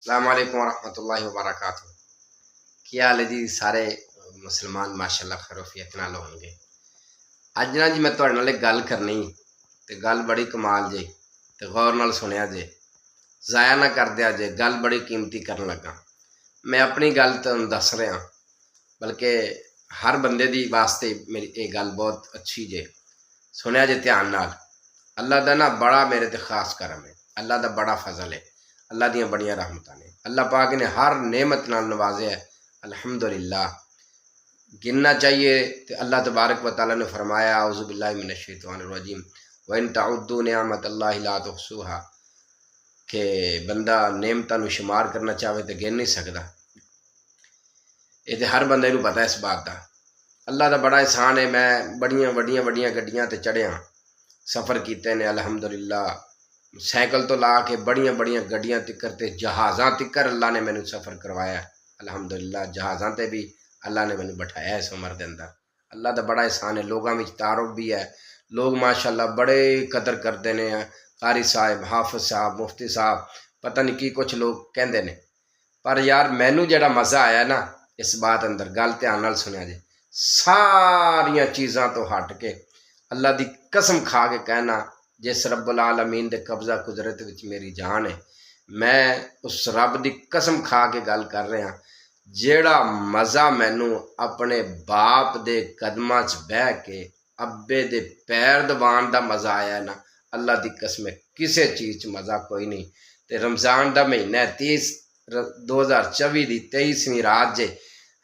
अस्सलामुअलैकुम वरहमतुल्लाहि वबरकातुहू। क्या हाल है जी सारे मुसलमान माशाअल्लाह खैरोफियत नाल होंगे। अज ना जी मैं तुहाडे नाल एक गल करनी ते गल बड़ी कमाल जे ते गौर नाल सुनिया जे, ज़ाया ना कर दिया जे, गल बड़ी कीमती करन लगा। मैं अपनी गल तुहानूं दस रहा, बल्कि हर बंदे दी वास्ते मेरी ये गल बहुत अच्छी जे। सुनिया जे ध्यान नाल। अल्लाह दा ना बड़ा मेरे ते खास करम है, अल्लाह दा बड़ा फजल है, अल्लाह दियां बड़ियां रहमतां ने। अल्लाह पाक ने हर नेमत नाल नवाजे है, अल्हम्दुलिल्लाह। गिनना चाहिए तो अल्लाह तबारक व तआला ने फरमाया औज़ु बिल्लाहि मिनश शैतानिर रजीम व इन तउद्दू निअमतल्लाहि ला तुहसूहा, कि बंदा नेमतां नूं शुमार करना चाहे तो गिन नहीं सकता। ये तो हर बंदे नूं पता है इस बात का। अल्लाह का बड़ा एहसान है, मैं बड़ियां वड्डियां वड्डियां गड्डियां ते चढ़िया, सफ़र किए ने अल्हम्दुलिल्लाह। साइकिल तो ला के बड़ियां बड़ियां गड्डियां तिकर ते जहाज़ां तिकर अल्लाह ने मैनू सफ़र करवाया अल्हम्दुलिल्लाह। जहाज़ां ते भी अल्लाह ने मैनू बैठाया इस उम्र के अंदर। अल्लाह का बड़ा एहसान है। लोगों में तारुफ भी है, लोग माशाअल्लाह बड़े कदर करते हैं। कारी साहब, हाफिज साहब, मुफ्ती साहब, पता नहीं की कुछ लोग कहते हैं, पर यार मैनू जड़ा मज़ा आया ना इस बात अंदर, गल ध्यान नाल सुनिया जे, सारिया चीज़ों तो हट के अल्लाह की कसम खा के कहना, जिस रब्बुल आलमीन दे कब्जा कुदरत विच मेरी जान है, मैं उस रब की कसम खा के गल कर रहा, जेड़ा मज़ा मैनू अपने बाप दे कदमां च बह के अब्बे दे पैर दबाण दा मज़ा आया ना, अल्लाह की कसम किसी चीज़ च मज़ा कोई नहीं। तो रमज़ान का महीना 2024 की 23वीं रात जे।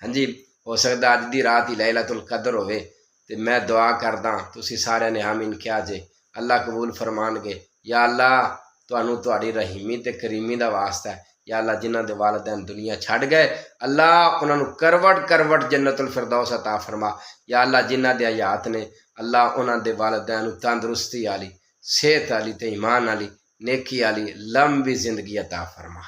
हाँ जी, हो सकता अज की रात ही लैलतुल कदर होवे। तो मैं दुआ करदा तुसी सारे ने आमीन क्या जे, अल्लाह कबूल फरमानगे। या अल्लाह तुहानू तुहाडी रहीमी ते करीमी दा वास्ता है। या अल्लाह जिन्हां दे वालिदैन दुनिया छड़ गए, अल्लाह उन्होंने करवट करवट जन्नतुल फिरदौस अता फरमा। या अल्लाह जिन्हां दे हयात ने, अल्लाह उन्हां दे वालिदैन तंदुरुस्ती आली, सेहत आली ते ईमान आली, नेकी आली लंबी जिंदगी अता फरमा।